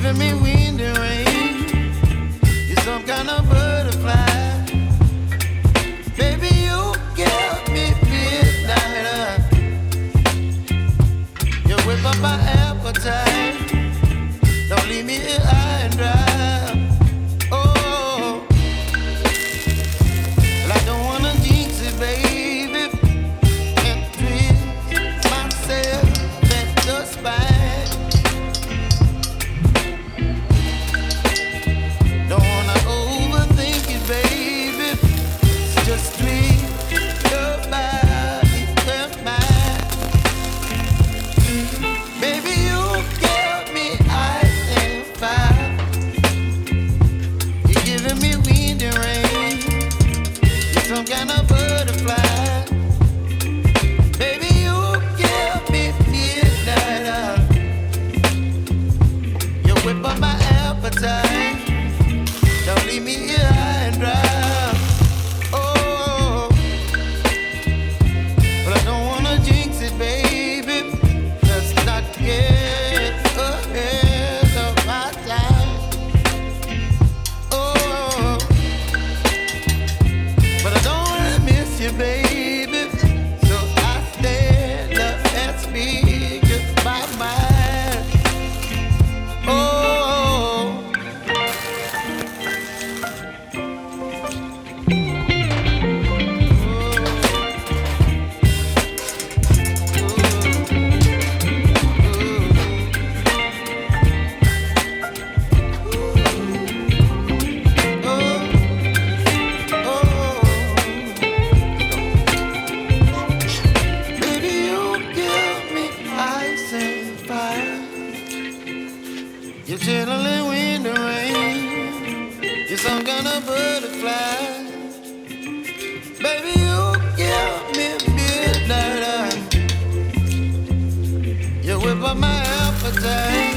giving me wind and rain. You're some kind of butterfly. Baby, you give me midnight. You whip up my appetite. Don't leave me here high and dry. Oh, well, I don't wanna jinx it, baby, and twist myself at the spine. Don't wanna overthink it, baby. It's just twist your body and mine. Baby, you give me ice and fire. You're giving me wind and rain. You're some kind of butterfly. Baby, you give me midnight. You whip up my appetite. Don't leave me here high and dry. Oh, but I don't wanna jinx it, baby. Let's not get ahead of my time. Oh, but I don't wanna miss you, baby. So I stand up and speak my mind. Oh. Baby, you give me ice and fire. You're chilling wind and rain. You're some kind of butterfly. Baby, you give me midnight. You whip up my appetite.